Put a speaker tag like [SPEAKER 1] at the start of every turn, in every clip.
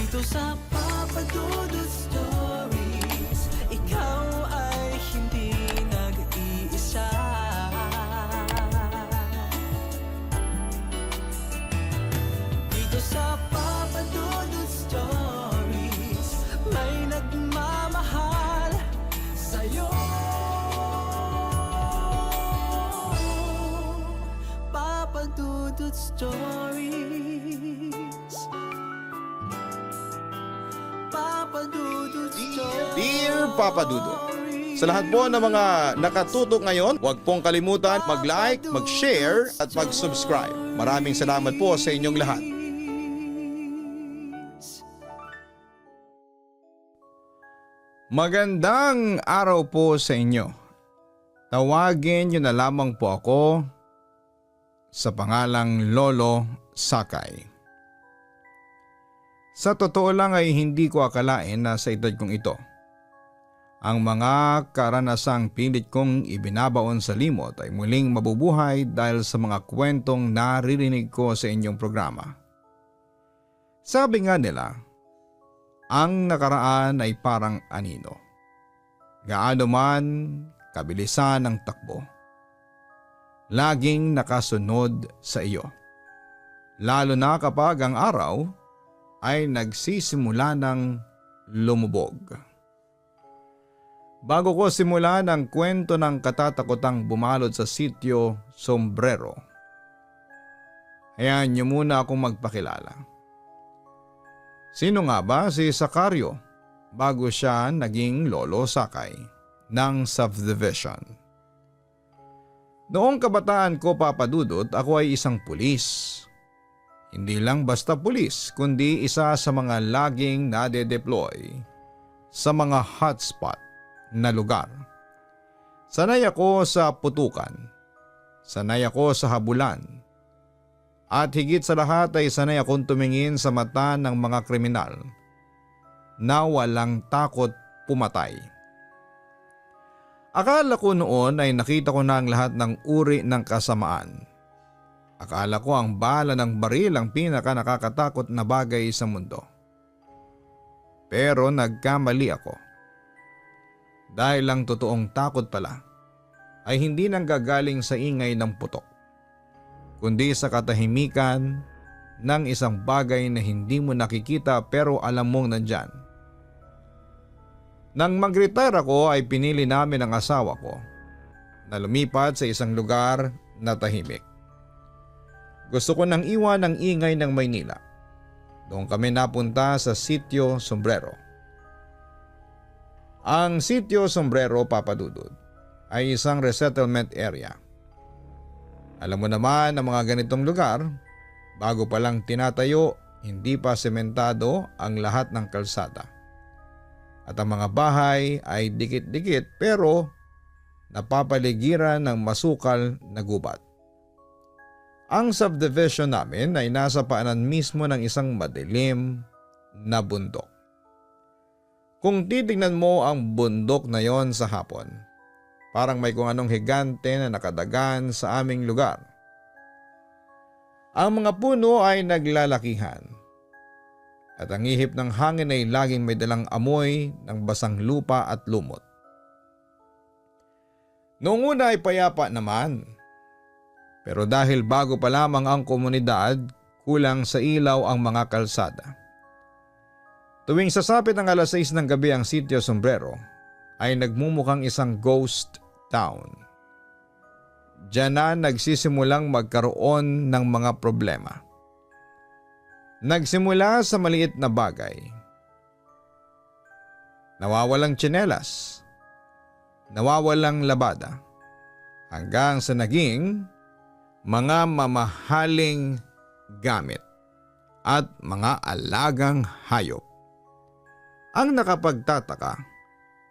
[SPEAKER 1] Dito sa Papa Dudut Stories, ikaw ay hindi nag-iisa. Dito sa Papa Dudut Stories, may nagmamahal sa'yo. Papa Dudut Stories, Papa Dudut Stories.
[SPEAKER 2] Dear Papa Dudut, sa lahat po ng mga nakatutok ngayon, huwag pong kalimutan mag-like, mag-share at mag-subscribe. Maraming salamat po sa inyong lahat. Magandang araw po sa inyo. Tawagin niyo na lamang po ako sa pangalang Lolo Sakay. Sa totoo lang ay hindi ko akalain na sa edad kong ito, ang mga karanasang pilit kong ibinabaon sa limot ay muling mabubuhay dahil sa mga kwentong naririnig ko sa inyong programa. Sabi nga nila, ang nakaraan ay parang anino. Gaano man kabilisan ang takbo, laging nakasunod sa iyo. Lalo na kapag ang araw ay nagsisimula ng lumubog. Bago ko simulan ang kwento ng katatakotang bumalot sa sitio Sombrero, hayaan niyo muna akong magpakilala. Sino nga ba si Sacario bago siya naging Lolo Sakay ng subdivision? Noong kabataan ko, Papa Dudut, ako ay isang pulis. Hindi lang basta pulis, kundi isa sa mga laging nade-deploy sa mga hotspot na lugar. Sanay ako sa putukan, sanay ako sa habulan, at higit sa lahat ay sanay akong tumingin sa mata ng mga kriminal na walang takot pumatay. Akala ko noon ay nakita ko na ang lahat ng uri ng kasamaan. Akala ko ang bala ng baril ang pinaka nakakatakot na bagay sa mundo. Pero nagkamali ako. Dahil ang totoong takot pala ay hindi nanggagaling sa ingay ng putok, kundi sa katahimikan ng isang bagay na hindi mo nakikita pero alam mong nandyan. Nang mag-retire ako ay pinili namin ang asawa ko na lumipat sa isang lugar na tahimik. Gusto ko nang iwan ang ingay ng Maynila. Doon kami napunta sa sitio Sombrero. Ang sitio Sombrero, Papa Dudut, ay isang resettlement area. Alam mo naman ang mga ganitong lugar, bago pa lang tinatayo, hindi pa sementado ang lahat ng kalsada. At ang mga bahay ay dikit-dikit pero napapaligiran ng masukal na gubat. Ang subdivision namin ay nasa paanan mismo ng isang madilim na bundok. Kung titignan mo ang bundok na yon sa hapon, parang may kung anong higante na nakadagan sa aming lugar. Ang mga puno ay naglalakihan at ang ihip ng hangin ay laging may dalang amoy ng basang lupa at lumot. Noong una ay payapa naman. Pero dahil bago pa lamang ang komunidad, kulang sa ilaw ang mga kalsada. Tuwing sasapit ng alas 6 ng gabi ang sitio Sombrero, ay nagmumukhang isang ghost town. Diyan na nagsisimulang magkaroon ng mga problema. Nagsimula sa maliit na bagay. Nawawalang tsinelas, nawawalang labada, hanggang sa naging mga mamahaling gamit at mga alagang hayop. Ang nakapagtataka,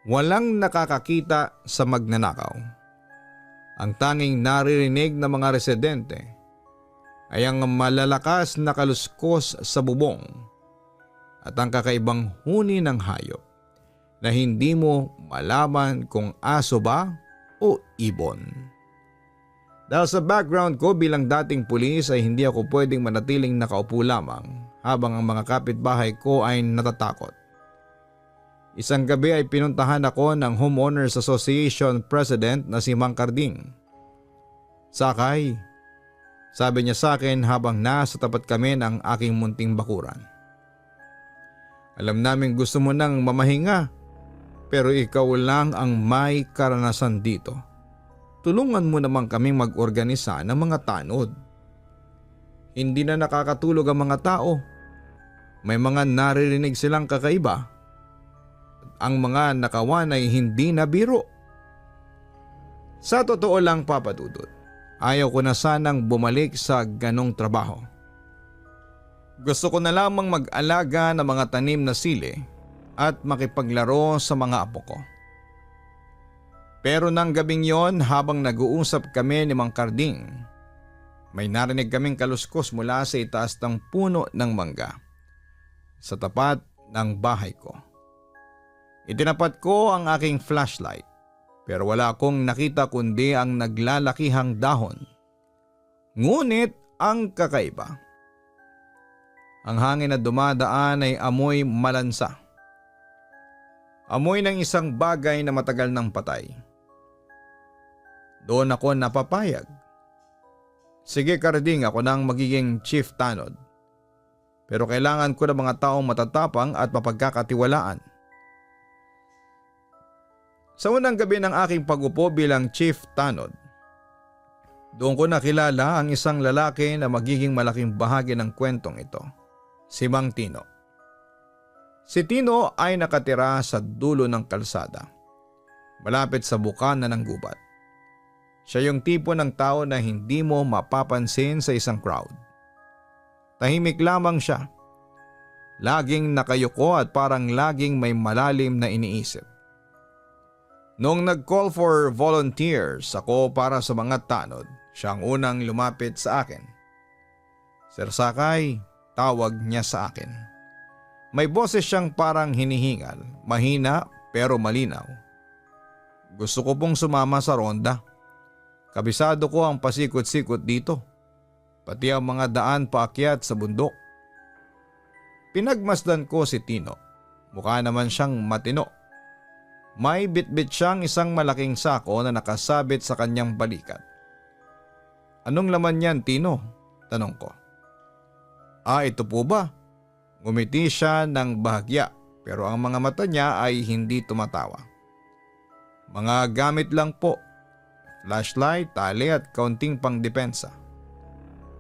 [SPEAKER 2] walang nakakakita sa magnanakaw. Ang tanging naririnig ng mga residente ay ang malalakas na kaluskos sa bubong at ang kakaibang huni ng hayop na hindi mo malaman kung aso ba o ibon. Dahil sa background ko bilang dating pulis ay hindi ako pwedeng manatiling nakaupo lamang habang ang mga kapitbahay ko ay natatakot. Isang gabi ay pinuntahan ako ng Homeowners Association President na si Mang Carding. "Sakay," sabi niya sa akin habang nasa tapat kami ng aking munting bakuran. "Alam namin gusto mo nang mamahinga, pero ikaw lang ang may karanasan dito. Tulungan mo naman kaming mag-organisa ng mga tanod. Hindi na nakakatulog ang mga tao. May mga naririnig silang kakaiba. Ang mga nakawan ay hindi na biro." Sa totoo lang, Papa Dudut, ayaw ko na sanang bumalik sa ganong trabaho. Gusto ko na lamang mag-alaga ng mga tanim na sili at makipaglaro sa mga apo ko. Pero nang gabing yon, habang nag-uusap kami ni Mang Carding, may narinig kaming kaluskos mula sa itaas ng puno ng mangga sa tapat ng bahay ko. Itinapat ko ang aking flashlight, pero wala akong nakita kundi ang naglalakihang dahon. Ngunit ang kakaiba, ang hangin na dumadaan ay amoy malansa. Amoy ng isang bagay na matagal nang patay. Doon ako napapayag. Sige Carding, ako nang magiging chief tanod. Pero kailangan ko ng mga taong matatapang at mapagkakatiwalaan. Sa unang gabi ng aking pag-upo bilang chief tanod, doon ko nakilala ang isang lalaki na magiging malaking bahagi ng kwentong ito, si Mang Tino. Si Tino ay nakatira sa dulo ng kalsada, malapit sa bukana ng gubat. Siya yung tipo ng tao na hindi mo mapapansin sa isang crowd. Tahimik lamang siya. Laging nakayuko at parang laging may malalim na iniisip. Noong nag-call for volunteers ako para sa mga tanod, siya ang unang lumapit sa akin. "Sir Sakay," tawag niya sa akin. May boses siyang parang hinihingal, mahina pero malinaw. "Gusto ko pong sumama sa ronda. Kabisado ko ang pasikot-sikot dito, pati ang mga daan paakyat sa bundok." Pinagmasdan ko si Tino. Mukha naman siyang matino. May bitbit siyang isang malaking sako na nakasabit sa kanyang balikat. "Anong laman yan, Tino?" tanong ko. Ito po ba?" Ngumiti siya ng bahagya pero ang mga mata niya ay hindi tumatawa. "Mga gamit lang po. Flashlight, tali at kaunting pangdepensa.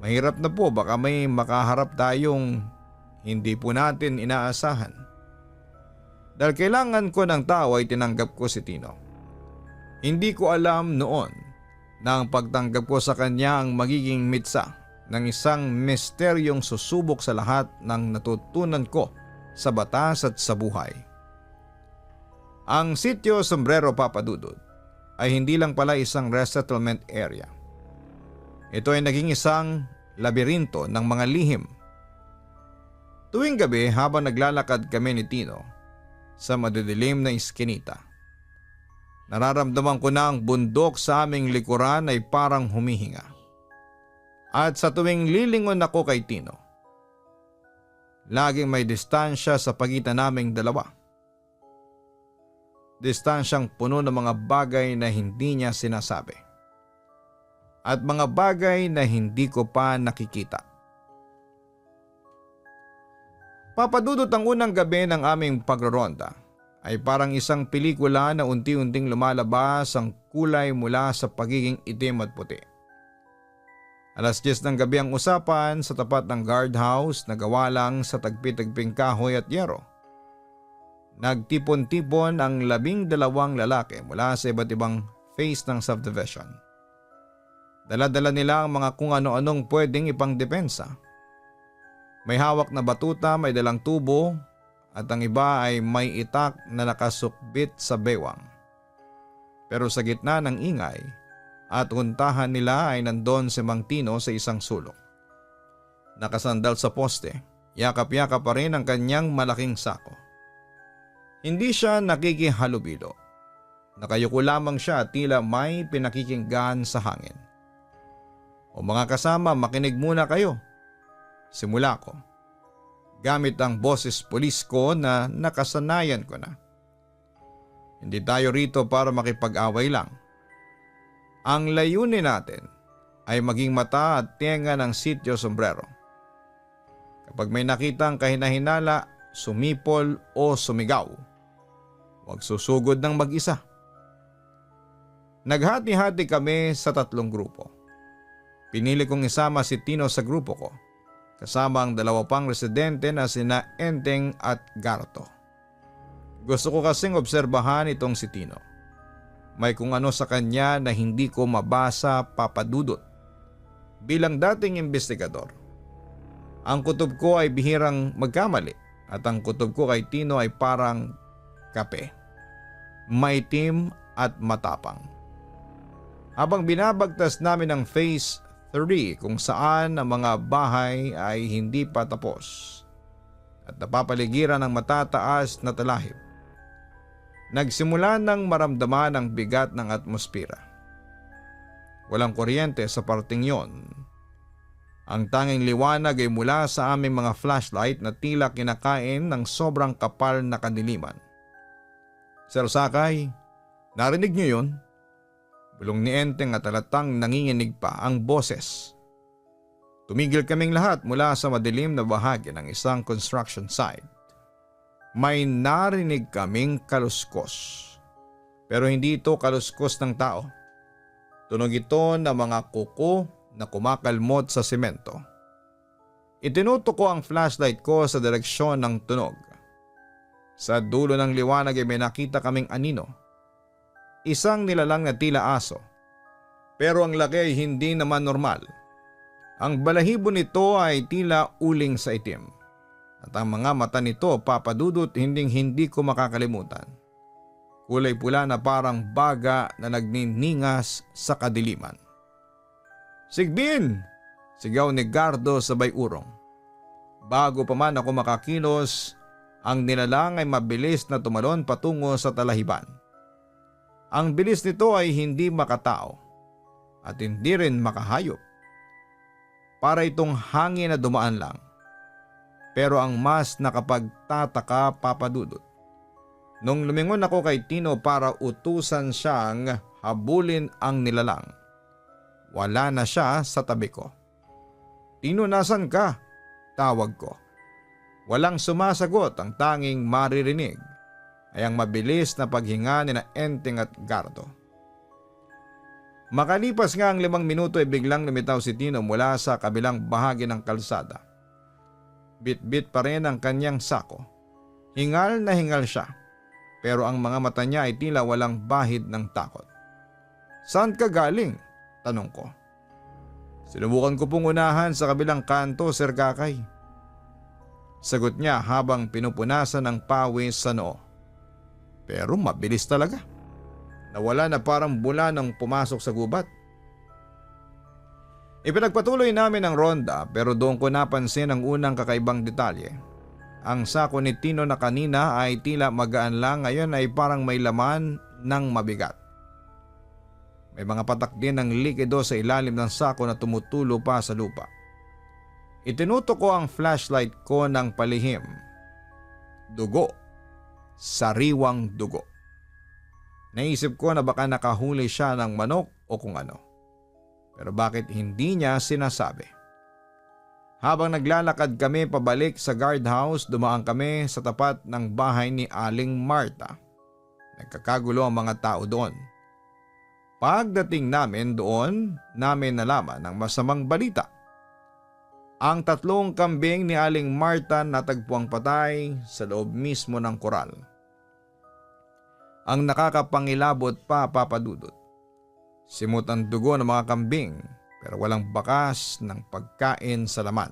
[SPEAKER 2] Mahirap na po, baka may makaharap tayong hindi po natin inaasahan." Dahil kailangan ko ng tao ay tinanggap ko si Tino. Hindi ko alam noon na ang pagtanggap ko sa kanya ang magiging mitsa ng isang misteryong susubok sa lahat ng natutunan ko sa batas at sa buhay. Ang sitio Sombrero, Papa Dudut, ay hindi lang pala isang resettlement area. Ito ay naging isang labirinto ng mga lihim. Tuwing gabi habang naglalakad kami ni Tino sa madidilim na iskinita, nararamdaman ko na ang bundok sa aming likuran ay parang humihinga. At sa tuwing lilingon ako kay Tino, laging may distansya sa pagitan naming dalawa. Distansyang puno ng mga bagay na hindi niya sinasabi. At mga bagay na hindi ko pa nakikita. Papadudot ang unang gabi ng aming pagroronda ay parang isang pelikula na unti-unting lumalabas ang kulay mula sa pagiging itim at puti. 10:00 ng gabi ang usapan sa tapat ng guardhouse na gawa lang sa tagpi-tagping kahoy at yero. Nagtipon-tipon ang 12 lalaki mula sa iba't ibang phase ng subdivision. Dala-dala nila ang mga kung ano-anong pwedeng ipangdepensa. May hawak na batuta, may dalang tubo at ang iba ay may itak na nakasukbit sa bewang. Pero sa gitna ng ingay at untahan nila ay nandon si Mang Tino sa isang sulok. Nakasandal sa poste, yakap-yakap pa rin ang kanyang malaking sako. Hindi siya nakikihalubilo. Nakayuko lamang siya at tila may pinakikinggan sa hangin. "O mga kasama, makinig muna kayo. Simula ko. gamit ang boses pulis ko na nakasanayan ko na. Hindi tayo rito para makipag-away lang. Ang layunin natin ay maging mata at tenga ng Sitio Sombrero. Kapag may nakitang kahinahinala, sumipol o sumigaw, huwag susugod ng mag-isa. Naghati-hati kami sa 3 grupo. Pinili kong isama si Tino sa grupo ko, kasama ang 2 pang residente na sina Enteng at Garto. Gusto ko kasing obserbahan itong si Tino. May kung ano sa kanya na hindi ko mabasa, Papa Dudut. Bilang dating investigador, ang kutob ko ay bihirang magkamali at ang kutob ko kay Tino ay parang kape. Maitim at matapang. Habang binabagtas namin ang Phase 3 kung saan ang mga bahay ay hindi pa tapos at napapaligiran ng matataas na talahib, nagsimula nang maramdaman ang bigat ng atmospira. Walang kuryente sa parting yon. Ang tanging liwanag ay mula sa aming mga flashlight na tila kinakain ng sobrang kapal na kadiliman. Sir Sakay, narinig niyo yun? Bulong ni Enteng at halatang nanginginig pa ang boses. Tumigil kaming lahat mula sa madilim na bahagi ng isang construction site. May narinig kaming kaluskos. Pero hindi ito kaluskos ng tao. Tunog ito ng mga kuko na kumakalmot sa semento. Itinutok ko ang flashlight ko sa direksyon ng tunog. Sa dulo ng liwanag ay may nakita kaming anino. Isang nilalang na tila aso. Pero ang laki ay hindi naman normal. Ang balahibo nito ay tila uling sa itim. At ang mga mata nito, Papa Dudut, hindi ko makakalimutan. Kulay pula na parang baga na nagniningas sa kadiliman. "Sigbin!" sigaw ni Gardo sabay urong. Bago pa man ako makakilos, ang nilalang ay mabilis na tumalon patungo sa talahiban. Ang bilis nito ay hindi makatao at hindi rin makahayop. Para itong hangin na dumaan lang. Pero ang mas nakapagtataka, Papa Dudut, nung lumingon ako kay Tino para utusan siyang habulin ang nilalang, wala na siya sa tabi ko. "Tino, nasan ka?" tawag ko. Walang sumasagot. Ang tanging maririnig ay ang mabilis na paghinga ni na Enteng at Gardo. Makalipas nga ang 5 minuto ay biglang lumitaw si Tino mula sa kabilang bahagi ng kalsada. Bit-bit pa rin ang kanyang sako. Hingal na hingal siya, pero ang mga mata niya ay tila walang bahid ng takot. "Saan ka galing?" tanong ko. "Sinubukan ko pong unahan sa kabilang kanto, Sir Kakay." Sagot niya habang pinupunasan ng pawis sa noo. Pero mabilis talaga. Nawala na parang bula nang pumasok sa gubat. Ipinagpatuloy namin ang ronda pero doon ko napansin ang unang kakaibang detalye. Ang sako ni Tino na kanina ay tila magaan lang, ngayon ay parang may laman ng mabigat. May mga patak din ng likido sa ilalim ng sako na tumutulo pa sa lupa. Itinutok ko ang flashlight ko ng palihim. Dugo. Sariwang dugo. Naisip ko na baka nakahuli siya ng manok o kung ano. Pero bakit hindi niya sinasabi? Habang naglalakad kami pabalik sa guardhouse, dumaan kami sa tapat ng bahay ni Aling Marta. Nagkakagulo ang mga tao doon. Pagdating namin doon, namin nalaman ang masamang balita. Ang 3 kambing ni Aling Marta natagpuang patay sa loob mismo ng koral. Ang nakakapangilabot pa, Papa Dudut, simot ang dugo ng mga kambing pero walang bakas ng pagkain sa laman.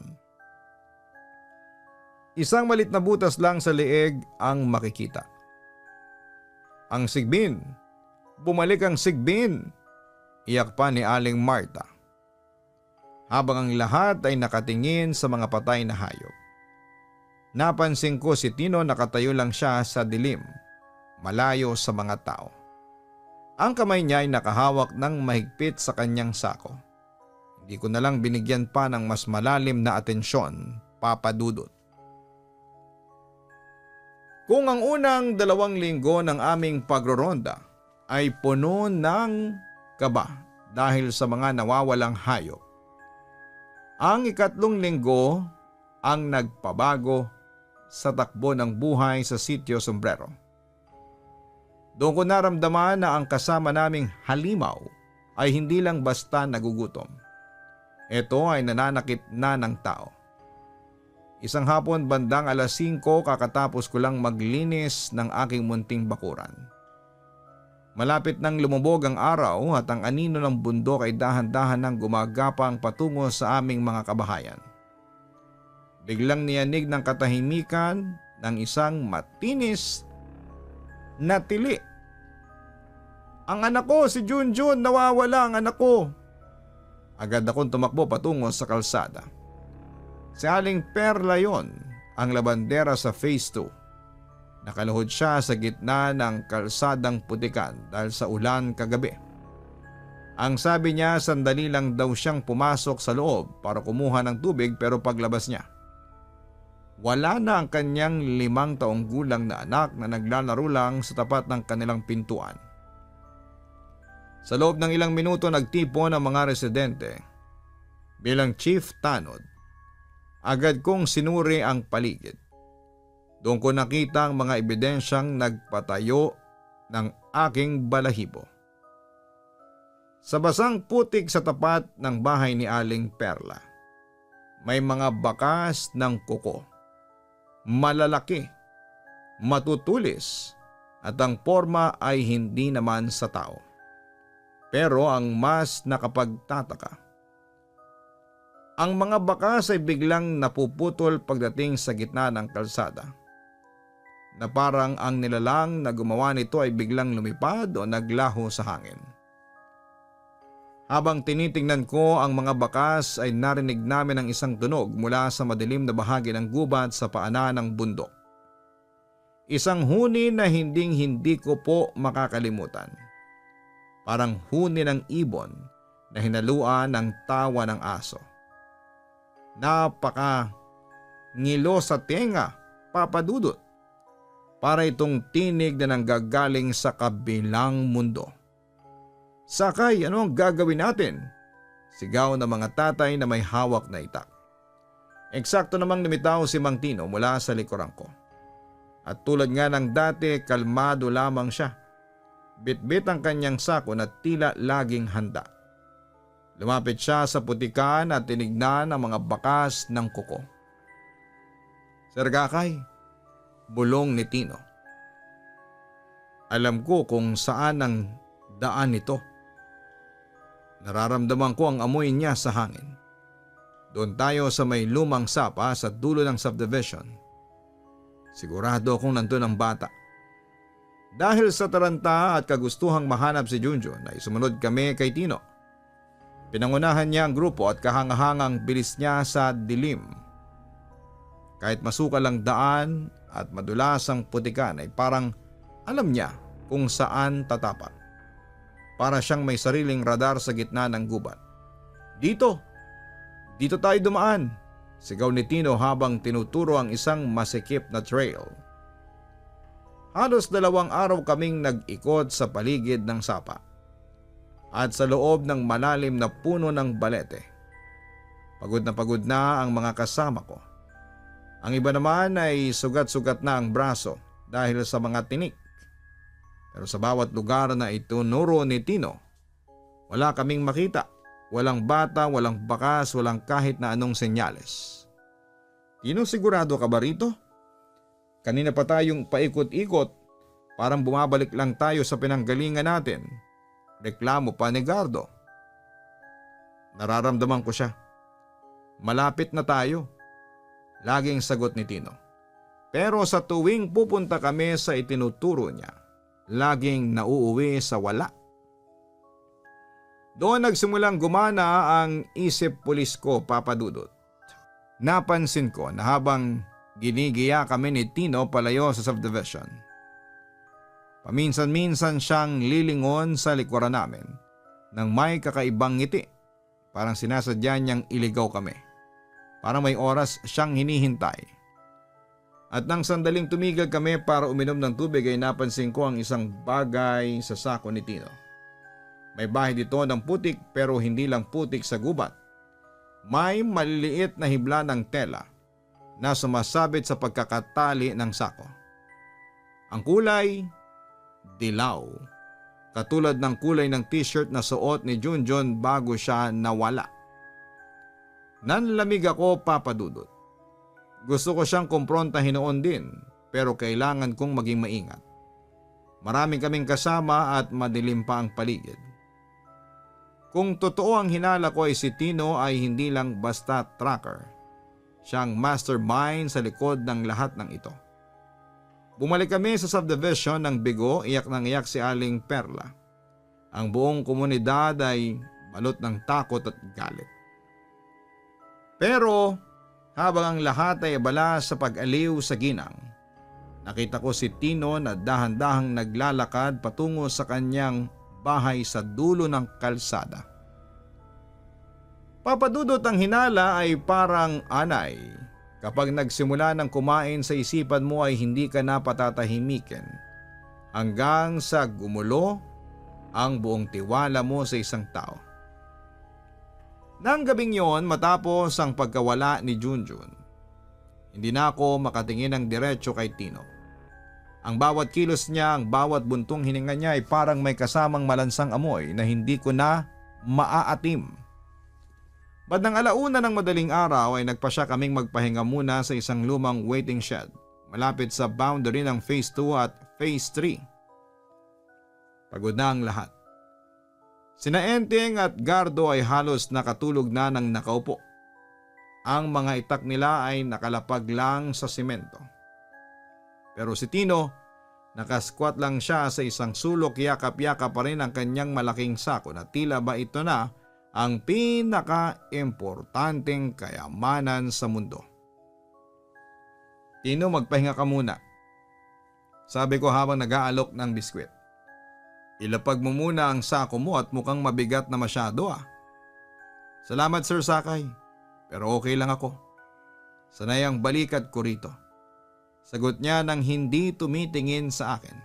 [SPEAKER 2] Isang malit na butas lang sa leeg ang makikita. "Ang sigbin! Bumalik ang sigbin!" iyak pa ni Aling Marta. Habang ang lahat ay nakatingin sa mga patay na hayop. Napansin ko si Tino nakatayo lang siya sa dilim, malayo sa mga tao. Ang kamay niya ay nakahawak ng mahigpit sa kanyang sako. Hindi ko na lang binigyan pa ng mas malalim na atensyon, Papa Dudut. Kung ang unang 2 linggo ng aming pagroronda ay puno ng kaba dahil sa mga nawawalang hayop, ang 3 linggo ang nagpabago sa takbo ng buhay sa Sitio Sombrero. Doon ko naramdaman na ang kasama naming halimaw ay hindi lang basta nagugutom. Ito ay nananakit na ng tao. Isang hapon bandang 5:00 kakatapos ko lang maglinis ng aking munting bakuran. Malapit nang lumubog ang araw at ang anino ng bundok ay dahan-dahan nang gumagapang patungo sa aming mga kabahayan. Biglang niyanig ng katahimikan ng isang matinis na tili. "Ang anak ko, si Junjun, nawawala ang anak ko!" Agad akong tumakbo patungo sa kalsada. Si Aling Perla yon, ang labandera sa Phase 2. Nakaluhod siya sa gitna ng kalsadang putikan dahil sa ulan kagabi. Ang sabi niya, sandali lang daw siyang pumasok sa loob para kumuha ng tubig, pero paglabas niya, wala na ang kanyang 5 taong gulang na anak na naglalaro lang sa tapat ng kanilang pintuan. Sa loob ng ilang minuto nagtipon ang mga residente. Bilang chief tanod, agad kong sinuri ang paligid. Doon ko nakita ang mga ebidensyang nagpatayo ng aking balahibo. Sa basang putik sa tapat ng bahay ni Aling Perla, may mga bakas ng kuko. Malalaki, matutulis, at ang forma ay hindi naman sa tao. Pero ang mas nakapagtataka, ang mga bakas ay biglang napuputol pagdating sa gitna ng kalsada, na parang ang nilalang na gumawa nito ay biglang lumipad o naglaho sa hangin. Habang tinitingnan ko ang mga bakas ay narinig namin ang isang tunog mula sa madilim na bahagi ng gubat sa paanan ng bundok. Isang huni na hinding-hindi ko po makakalimutan. Parang huni ng ibon na hinaluan ng tawa ng aso. Napaka ngilo sa tenga, Papa Dudut. Para itong tinig na nanggagaling sa kabilang mundo. "Sakay, ano ang gagawin natin?" Sigaw ng mga tatay na may hawak na itak. Eksakto namang lumitaw si Mang Tino mula sa likuran ko. At tulad nga ng dati, kalmado lamang siya. Bitbit ang kanyang sako na tila laging handa. Lumapit siya sa putikan at tinignan ang mga bakas ng kuko. "Sir Gakay," bulong ni Tino. "Alam ko kung saan ang daan nito. Nararamdaman ko ang amoy niya sa hangin. Doon tayo sa may lumang sapa sa dulo ng subdivision. Sigurado akong nandun ang bata." Dahil sa taranta at kagustuhang mahanap si Junjun ay sumunod kami kay Tino. Pinangunahan niya ang grupo at kahangahangang bilis niya sa dilim. Kahit masukal ang daan at madulas ang putikan ay parang alam niya kung saan tatapak. Para siyang may sariling radar sa gitna ng gubat. "Dito! Dito tayo dumaan!" Sigaw ni Tino habang tinuturo ang isang masikip na trail. Halos 2 araw kaming nag-ikot sa paligid ng sapa at sa loob ng malalim na puno ng balete. Pagod na ang mga kasama ko. Ang iba naman ay sugat-sugat na ang braso dahil sa mga tinik. Pero sa bawat lugar na itunuro ni Tino, wala kaming makita. Walang bata, walang bakas, walang kahit na anong senyales. "Tino, sigurado ka ba rito? Kanina pa tayong paikot-ikot, parang bumabalik lang tayo sa pinanggalingan natin." Reklamo pa ni Gardo. "Nararamdaman ko siya. Malapit na tayo," laging sagot ni Tino. Pero sa tuwing pupunta kami sa itinuturo niya, laging nauuwi sa wala. Doon nagsimulang gumana ang isip pulis ko, Papa Dudut. Napansin ko na habang ginigiya kami ni Tino palayo sa subdivision, paminsan-minsan siyang lilingon sa likuran namin nang may kakaibang ngiti. Parang sinasadya niyang iligaw kami. Parang may oras siyang hinihintay. At nang sandaling tumigil kami para uminom ng tubig ay napansin ko ang isang bagay sa sako ni Tino. May bahid ito ng putik pero hindi lang putik sa gubat. May maliliit na hibla ng tela na sumasabit sa pagkakatali ng sako. Ang kulay, dilaw. Katulad ng kulay ng t-shirt na suot ni Junjun bago siya nawala. Nanlamig ako, Papa Dudut. Gusto ko siyang kumprontahin noon din pero kailangan kong maging maingat. Maraming kaming kasama at madilim pa ang paligid. Kung totoo ang hinala ko ay si Tino ay hindi lang basta tracker. Siyang mastermind sa likod ng lahat ng ito. Bumalik kami sa subdivision ng Bigo, iyak nang iyak si Aling Perla. Ang buong komunidad ay balot ng takot at galit. Pero habang ang lahat ay abala sa pag-aliw sa ginang, nakita ko si Tino na dahan-dahang naglalakad patungo sa kanyang bahay sa dulo ng kalsada. Papadudot ang hinala ay parang anay. Kapag nagsimula ng kumain sa isipan mo ay hindi ka na patatahimikin hanggang sa gumulo ang buong tiwala mo sa isang tao. Nang gabing yon matapos ang pagkawala ni Junjun, hindi na ako makatingin ng diretso kay Tino. Ang bawat kilos niya, ang bawat buntong hininga niya ay parang may kasamang malansang amoy na hindi ko na maaatim. Bandang 1:00 ng madaling araw ay nagpasya kaming magpahinga muna sa isang lumang waiting shed malapit sa boundary ng Phase 2 at Phase 3. Pagod na ang lahat. Sina Enteng at Gardo ay halos nakatulog na ng nakaupo. Ang mga itak nila ay nakalapag lang sa simento. Pero si Tino, nakasquat lang siya sa isang sulok, yakap-yakap pa rin ang kanyang malaking sako na tila ba ito na ang pinaka-importanteng kayamanan sa mundo. Tino, magpahinga ka muna. Sabi ko habang nag-aalok ng biskwit. Ilapag mo muna ang sako mo at mukhang mabigat na masyado ah. Salamat Sir Sakay, pero okay lang ako. Sanay ang balikat ko rito. Sagot niya nang hindi tumitingin sa akin.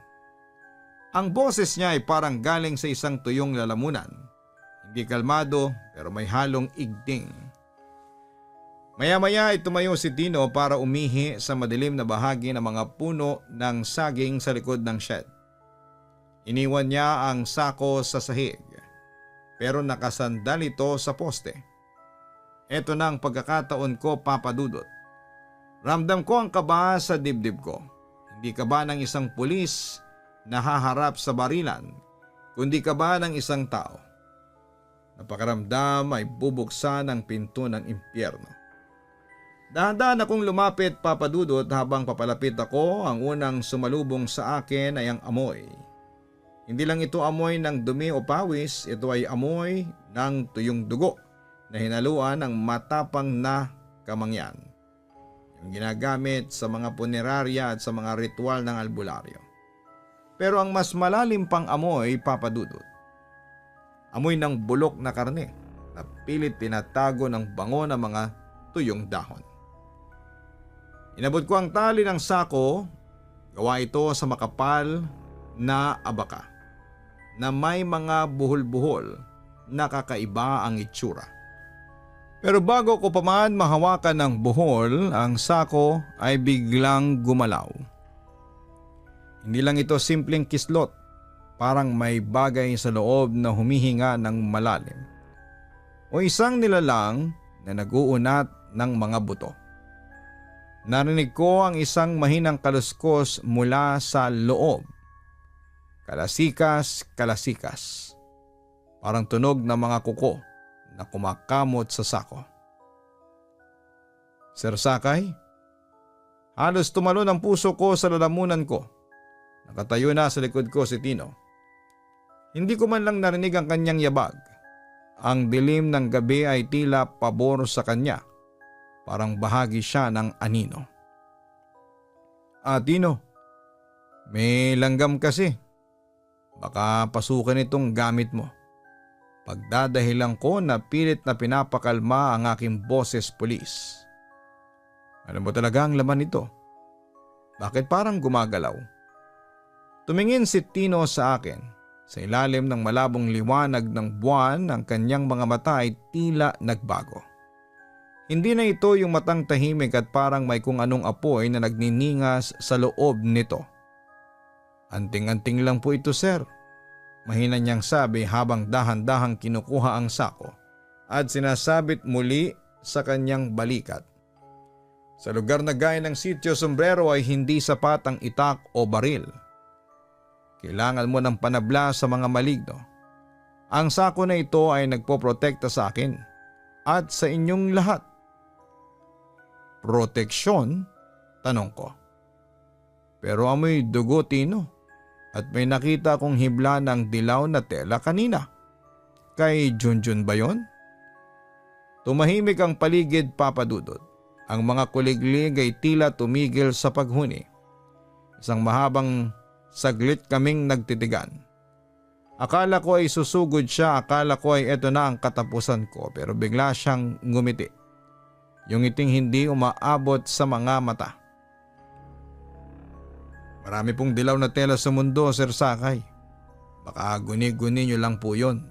[SPEAKER 2] Ang boses niya ay parang galing sa isang tuyong lalamunan. Hindi kalmado pero may halong igting. Maya-maya ay tumayo si Tino para umihi sa madilim na bahagi ng mga puno ng saging sa likod ng shed. Iniwan niya ang sako sa sahig pero nakasandal ito sa poste. Ito na ang pagkakataon ko, Papa Dudut. Ramdam ko ang kaba sa dibdib ko. Hindi kaba ng isang pulis na haharap sa barilan, kundi kaba ng isang tao. Napakaramdam ay bubuksan ang pinto ng impyerno. Dahan-dahan akong lumapit, Papa Dudut. Habang papalapit ako, ang unang sumalubong sa akin ay ang amoy. Hindi lang ito amoy ng dumi o pawis, ito ay amoy ng tuyong dugo na hinaluan ng matapang na kamangyan. Yung ginagamit sa mga punerarya at sa mga ritual ng albularyo. Pero ang mas malalim pang amoy, Papa Dudut, amoy ng bulok na karne na pilit tinatago ng bango ng mga tuyong dahon. Inabot ko ang tali ng sako, gawa ito sa makapal na abaka na may mga buhol-buhol na kakaiba ang itsura. Pero bago ko pa man mahawakan ng buhol, ang sako ay biglang gumalaw. Hindi lang ito simpleng kislot, parang may bagay sa loob na humihinga ng malalim. O isang nilalang na nag-uunat ng mga buto. Narinig ko ang isang mahinang kaluskos mula sa loob. Kalasikas, kalasikas. Parang tunog ng mga kuko na kumakamot sa sako. Sir Sakay, halos tumalon ang puso ko sa lalamunan ko. Nakatayo na sa likod ko si Tino. Hindi ko man lang narinig ang kanyang yabag. Ang dilim ng gabi ay tila pabor sa kanya. Parang bahagi siya ng anino. Tino, may langgam kasi. Baka pasukan itong gamit mo. Pagdadahilan ko na pilit na pinapakalma ang aking boses pulis. Alam mo talaga ang laman nito. Bakit parang gumagalaw? Tumingin si Tino sa akin. Sa ilalim ng malabong liwanag ng buwan, ang kanyang mga mata ay tila nagbago. Hindi na ito yung matang tahimik at parang may kung anong apoy na nagniningas sa loob nito. Anting-anting lang po ito, sir. Mahina niyang sabi habang dahan-dahang kinukuha ang sako at sinasabit muli sa kanyang balikat. Sa lugar na gaya ng Sitio Sombrero ay hindi sapat ang itak o baril. Kailangan mo ng panabla sa mga maligno. Ang sako na ito ay nagpoprotekta sa akin at sa inyong lahat. Proteksyon? Tanong ko. Pero amoy dugo, Tino, at may nakita kong hibla ng dilaw na tela kanina. Kay Junjun ba yon? Tumahimik ang paligid, Papa Dudut. Ang mga kuliglig ay tila tumigil sa paghuni. Isang mahabang saglit kaming nagtitigan. Akala ko ay susugod siya, akala ko ay eto na ang katapusan ko, pero bigla siyang ngumiti. Yung ngiting hindi umaabot sa mga mata. Marami pong dilaw na tela sa mundo, Sir Sakay. Baka guni-guni nyo lang po yun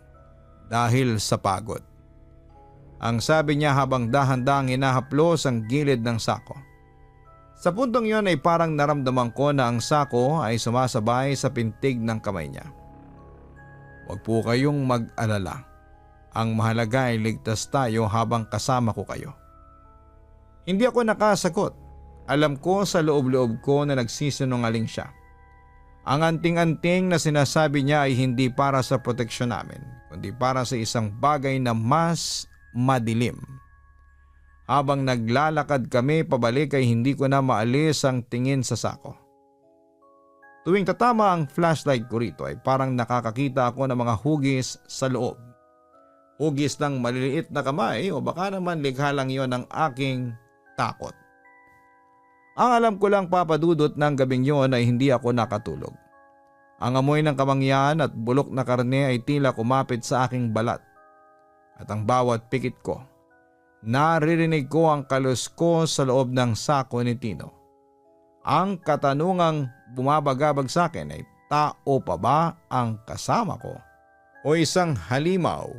[SPEAKER 2] dahil sa pagod. Ang sabi niya habang dahan-dahang hinahaplos ang gilid ng sako. Sa puntong yon ay parang naramdaman ko na ang sako ay sumasabay sa pintig ng kamay niya. Huwag po kayong mag-alala. Ang mahalaga ay ligtas tayo habang kasama ko kayo. Hindi ako nakasagot. Alam ko sa loob-loob ko na nagsisinungaling siya. Ang anting-anting na sinasabi niya ay hindi para sa proteksyon namin, kundi para sa isang bagay na mas madilim. Habang naglalakad kami pabalik ay hindi ko na maalis ang tingin sa sako. Tuwing tatama ang flashlight ko rito ay parang nakakakita ako ng mga hugis sa loob. Hugis ng maliliit na kamay o baka naman likha lang yon ng aking takot. Ang alam ko lang, Papa Dudut, ng gabing yon ay hindi ako nakatulog. Ang amoy ng kamangyan at bulok na karne ay tila kumapit sa aking balat. At ang bawat pikit ko, naririnig ko ang kaluskos sa loob ng sako ni Tino. Ang katanungang bumabagabag sa akin ay tao pa ba ang kasama ko o isang halimaw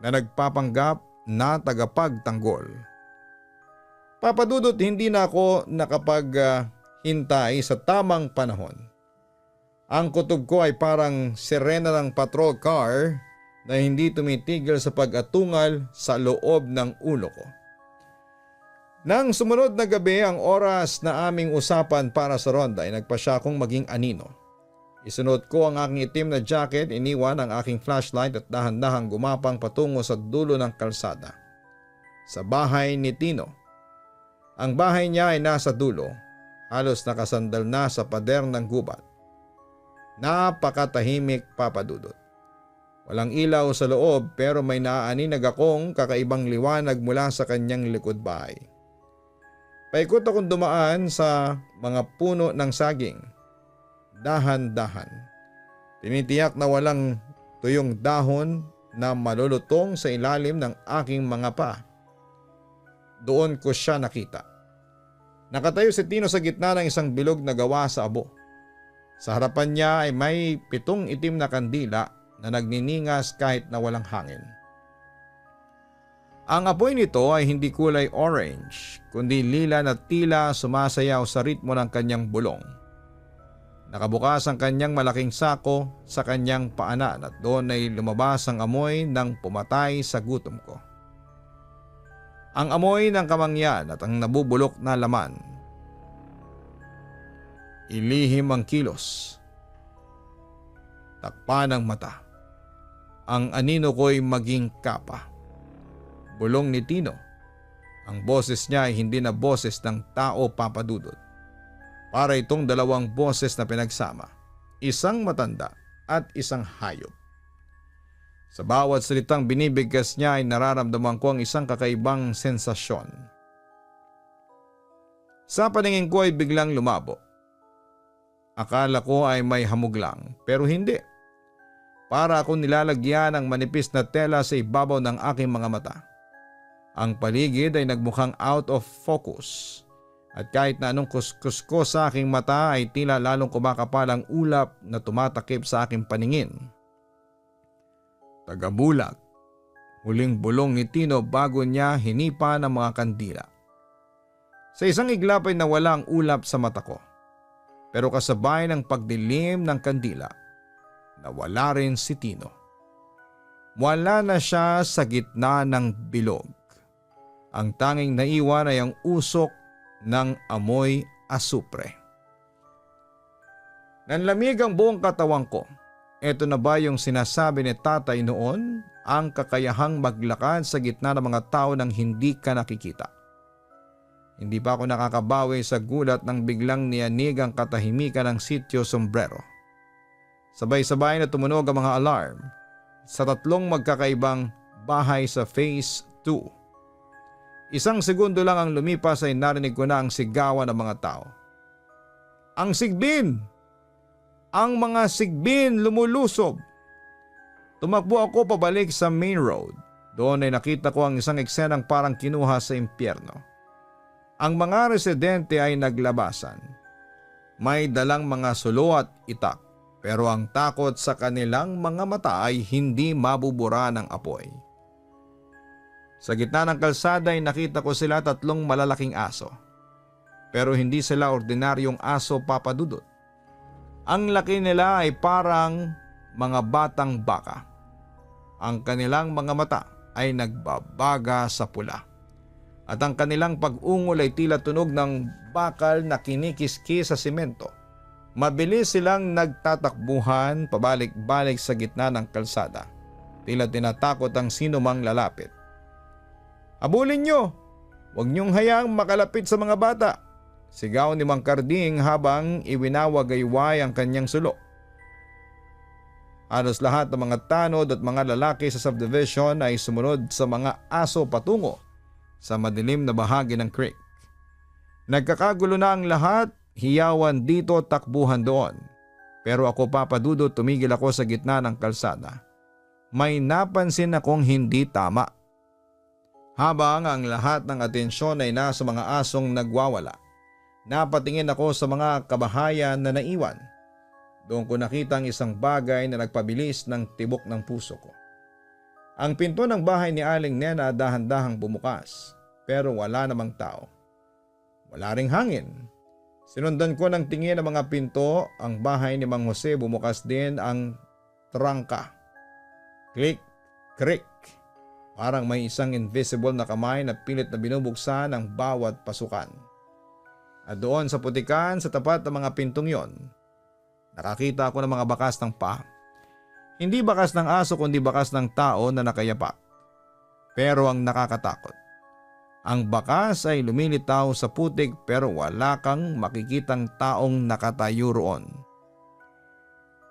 [SPEAKER 2] na nagpapanggap na tagapagtanggol? Papa Dudut, hindi na ako nakapaghintay sa tamang panahon. Ang kutob ko ay parang sirena ng patrol car na hindi tumitigil sa pag-atungal sa loob ng ulo ko. Nang sumunod na gabi ang oras na aming usapan para sa ronda ay nagpasya akong maging anino. Isunod ko ang aking itim na jacket, iniwan ang aking flashlight at dahan-dahang gumapang patungo sa dulo ng kalsada. Sa bahay ni Tino. Ang bahay niya ay nasa dulo, halos nakasandal na sa pader ng gubat. Napakatahimik, Papa Dudut. Walang ilaw sa loob pero may naaaninag akong kakaibang liwanag mula sa kanyang likod bahay. Paikot akong dumaan sa mga puno ng saging. Dahan-dahan. Tinitiyak na walang tuyong dahon na malulutong sa ilalim ng aking mga paa. Doon ko siya nakita. Nakatayo si Tino sa gitna ng isang bilog na gawa sa abo. Sa harapan niya ay may 7 itim na kandila na nagniningas kahit na walang hangin. Ang apoy nito ay hindi kulay orange, kundi lila na tila sumasayaw sa ritmo ng kanyang bulong. Nakabukas ang kanyang malaking sako sa kanyang paanan at doon ay lumabas ang amoy ng pumatay sa gutom ko. Ang amoy ng kamangyan at ang nabubulok na laman. Ilihim ang kilos. Takpan ang mata. Ang anino ko'y maging kapa. Bulong ni Tino. Ang boses niya ay hindi na boses ng tao, Papa Dudut. Para itong 2 boses na pinagsama. Isang matanda at isang hayop. Sa bawat salitang binibigkas niya ay nararamdaman ko ang isang kakaibang sensasyon. Sa paningin ko ay biglang lumabo. Akala ko ay may hamog lang, pero hindi. Para akong nilalagyan ng manipis na tela sa ibabaw ng aking mga mata. Ang paligid ay nagmukhang out of focus At kahit na anong kuskus ko sa aking mata ay tila lalong kumakapal ang ulap na tumatakip sa aking paningin. Tagabulag, huling bulong ni Tino bago niya hinipa ng mga kandila. Sa isang iglap ay nawala ang ulap sa mata ko. Pero kasabay ng pagdilim ng kandila, nawala rin si Tino. Wala na siya sa gitna ng bilog. Ang tanging naiwan ay ang usok ng amoy asupre. Nanlamig ang buong katawan ko. Ito na ba yung sinasabi ni tatay noon, ang kakayahang maglakad sa gitna ng mga tao nang hindi ka nakikita? Hindi pa ako nakakabawi sa gulat nang biglang niyanig ang katahimikan ng sitio Sombrero. Sabay-sabay na tumunog ang mga alarm sa 3 magkakaibang bahay sa Phase 2. Isang segundo lang ang lumipas ay narinig ko na ang sigawan ng mga tao. Ang sigbin! Ang mga sigbin lumulusob! Tumakbo ako pabalik sa main road. Doon ay nakita ko ang isang eksenang parang kinuha sa impyerno. Ang mga residente ay naglabasan. May dalang mga sulo at itak, pero ang takot sa kanilang mga mata ay hindi mabubura ng apoy. Sa gitna ng kalsada ay nakita ko sila 3 malalaking aso. Pero hindi sila ordinaryong aso, Papa Dudut. Ang laki nila ay parang mga batang baka. Ang kanilang mga mata ay nagbabaga sa pula. At ang kanilang pag-ungol ay tila tunog ng bakal na kinikiskis sa simento. Mabilis silang nagtatakbuhan pabalik-balik sa gitna ng kalsada. Tila tinatakot ang sino mang lalapit. Habulin nyo! Huwag niyong hayaang makalapit sa mga bata! Sigaw ni Mang Karding habang iwinawagayway ang kanyang sulo. Halos lahat ng mga tanod at mga lalaki sa subdivision ay sumunod sa mga aso patungo sa madilim na bahagi ng creek. Nagkakagulo na ang lahat, hiyawan dito, takbuhan doon. Pero ako, Papa Dudut, tumigil ako sa gitna ng kalsada. May napansin akong hindi tama. Habang ang lahat ng atensyon ay nasa mga asong nagwawala, napatingin ako sa mga kabahayan na naiwan. Doon ko nakita ang isang bagay na nagpabilis ng tibok ng puso ko. Ang pinto ng bahay ni Aling Nena dahan-dahang bumukas, pero wala namang tao. Wala ring hangin. Sinundan ko ng tingin ang mga pinto. Ang bahay ni Mang Jose bumukas din ang trangka. Click, click. Parang may isang invisible na kamay na pilit na binubuksan ang bawat pasukan. At doon sa putikan sa tapat ng mga pintong yon, nakakita ako ng mga bakas ng paa. Hindi bakas ng aso kundi bakas ng tao na nakayapak. Pero ang nakakatakot, ang bakas ay lumilitaw sa putik pero wala kang makikitang taong nakatayo roon.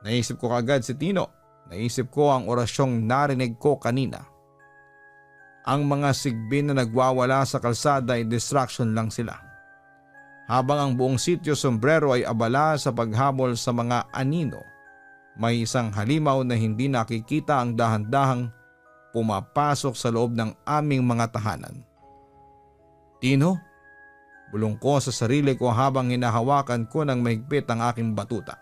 [SPEAKER 2] Naisip ko kagad si Tino. Naisip ko ang orasyong narinig ko kanina. Ang mga sigbin na nagwawala sa kalsada ay distraction lang sila. Habang ang buong sitio Sombrero ay abala sa paghabol sa mga anino, may isang halimaw na hindi nakikita ang dahan-dahang pumapasok sa loob ng aming mga tahanan. Tino, bulong ko sa sarili ko habang hinahawakan ko ng mahigpit ang aking batuta.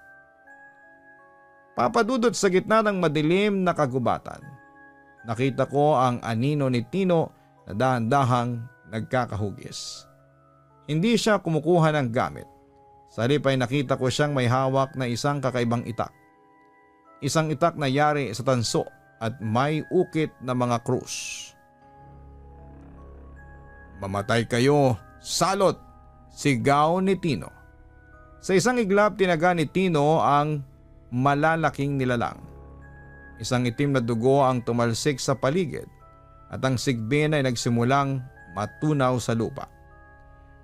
[SPEAKER 2] Papadudot sa gitna ng madilim na kagubatan, nakita ko ang anino ni Tino na dahan-dahang nagkakahugis. Hindi siya kumukuha ng gamit. Sa halip ay nakita ko siyang may hawak na isang kakaibang itak. Isang itak na yari sa tanso at may ukit na mga krus. Mamatay kayo, salot! Sigaw ni Tino. Sa isang iglap tinaga ni Tino ang malalaking nilalang. Isang itim na dugo ang tumalsik sa paligid at ang sigbin ay nagsimulang matunaw sa lupa.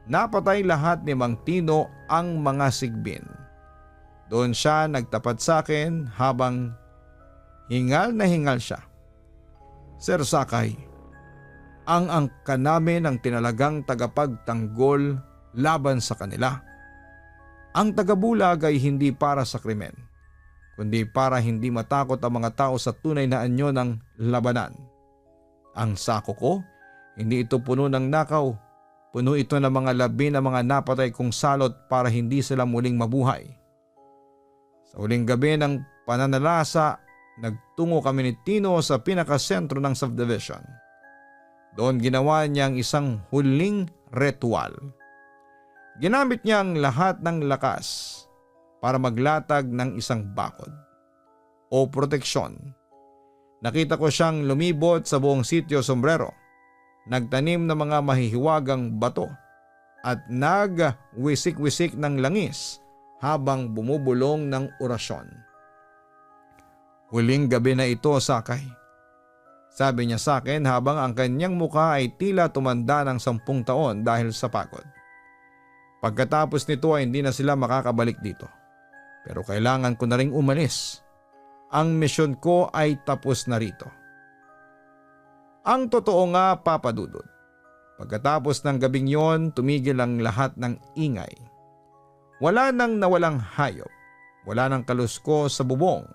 [SPEAKER 2] Napatay lahat ni Mang Tino ang mga sigbin. Doon siya nagtapat sa akin habang hingal na hingal siya. Sir Sakay, ang angka namin ang tinalagang tagapagtanggol laban sa kanila. Ang tagabulag ay hindi para sa krimen, kundi para hindi matakot ang mga tao sa tunay na anyo ng labanan. Ang sako ko, hindi ito puno ng nakaw, Puno ito ng mga labi na mga napatay kong salot para hindi sila muling mabuhay. Sa huling gabi ng pananalasa, nagtungo kami ni Tino sa pinakasentro ng subdivision. Doon ginawa niya ang isang huling ritual. Ginamit niya ang lahat ng lakas para maglatag ng isang bakod o proteksyon. Nakita ko siyang lumibot sa buong sitio Sombrero, nagtanim ng mga mahihiwagang bato at nagwisik-wisik ng langis habang bumubulong ng orasyon. Huling gabi na ito, Sakay. Sabi niya sa akin habang ang kanyang mukha ay tila tumanda ng 10 taon dahil sa pagod. Pagkatapos nito ay hindi na sila makakabalik dito. Pero kailangan ko na ring umalis. Ang misyon ko ay tapos na rito. Ang totoo nga, Papa Dudut. Pagkatapos ng gabing yon, tumigil ang lahat ng ingay. Wala nang nawalang hayop. Wala nang kalusko sa bubong.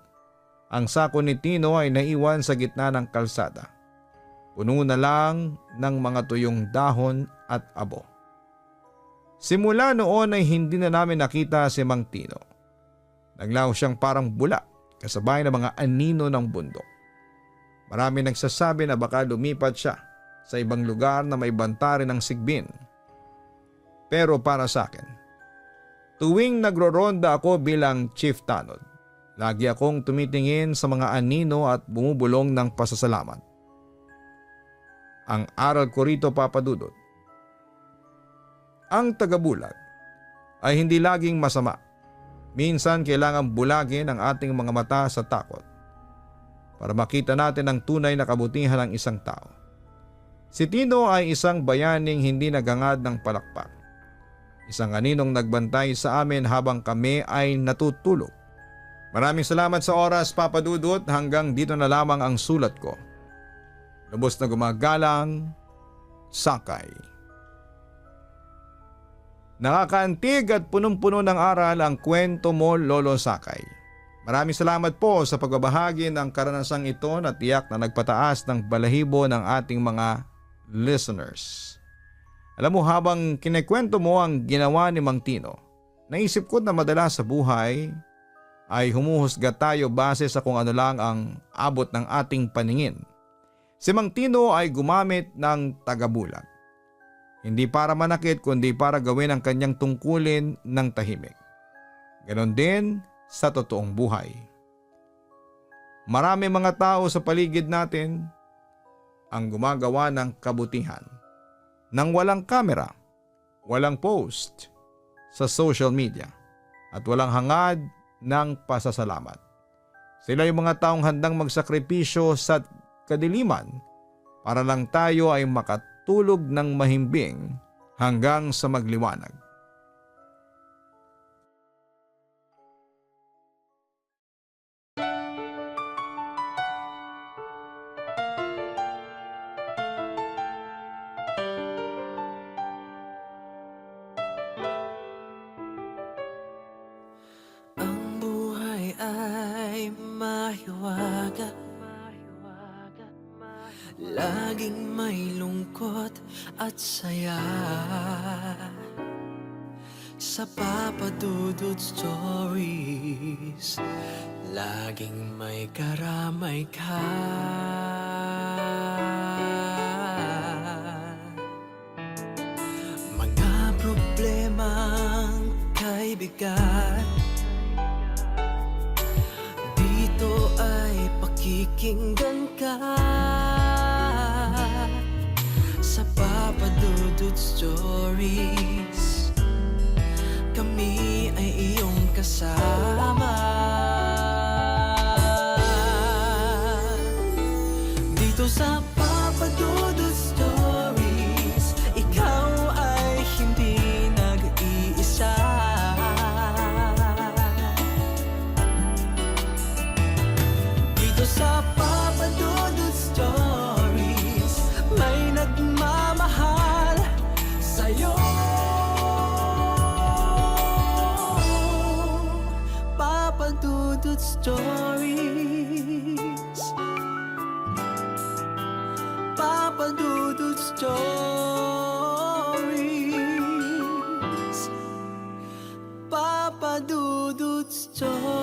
[SPEAKER 2] Ang sako ni Tino ay naiwan sa gitna ng kalsada. Puno na lang ng mga tuyong dahon at abo. Simula noon ay hindi na namin nakita si Mang Tino. Naglaho siyang parang bula kasabay ng mga anino ng bundok. Marami nagsasabi na baka lumipat siya sa ibang lugar na may banta rin ng sigbin. Pero para sa akin, tuwing nagroronda ako bilang Chief Tanod, lagi akong tumitingin sa mga anino at bumubulong ng pasasalamat. Ang aral ko rito, Papa Dudut, ang tagabulag ay hindi laging masama. Minsan kailangan bulagin ang ating mga mata sa takot para makita natin ang tunay na kabutihan ng isang tao. Si Tino ay isang bayaning hindi nagangad ng palakpak. Isang aninong nagbantay sa amin habang kami ay natutulog. Maraming salamat sa oras, Papa Dudut. Hanggang dito na lamang ang sulat ko. Lubos na gumagalang, Sakay. Nakakaantig at punong-puno ng aral ang kwento mo, Lolo Sakay. Maraming salamat po sa pagbabahagi ng karanasang ito na tiyak na nagpataas ng balahibo ng ating mga listeners. Alam mo, habang kinikwento mo ang ginawa ni Mang Tino, naisip ko na madalas sa buhay ay humuhusga tayo base sa kung ano lang ang abot ng ating paningin. Si Mang Tino ay gumamit ng tagabulag. Hindi para manakit kundi para gawin ang kanyang tungkulin ng tahimik. Ganon din sa totoong buhay. Marami mga tao sa paligid natin ang gumagawa ng kabutihan nang walang kamera, walang post sa social media at walang hangad ng pasasalamat. Sila yung mga taong handang magsakripisyo sa kadiliman para lang tayo ay makatulog ng mahimbing hanggang sa magliwanag.
[SPEAKER 1] Ang buhay ay mahiwaga, laging may lungkot at saya. Sa Papa Dudut Stories, laging may karamay ka. Mga problemang kaibigan, dito ay pakikinggan ka. Sa Papa Dudut Stories, kami ay iyong kasama. Dito sa Papa Dudut Stories, ikaw ay hindi nag-iisa. Dito sa Papa Dudut Stories, may nagmamahal sa'yo. Papa Dudut Stories, Papa Dudut Stories. Stories.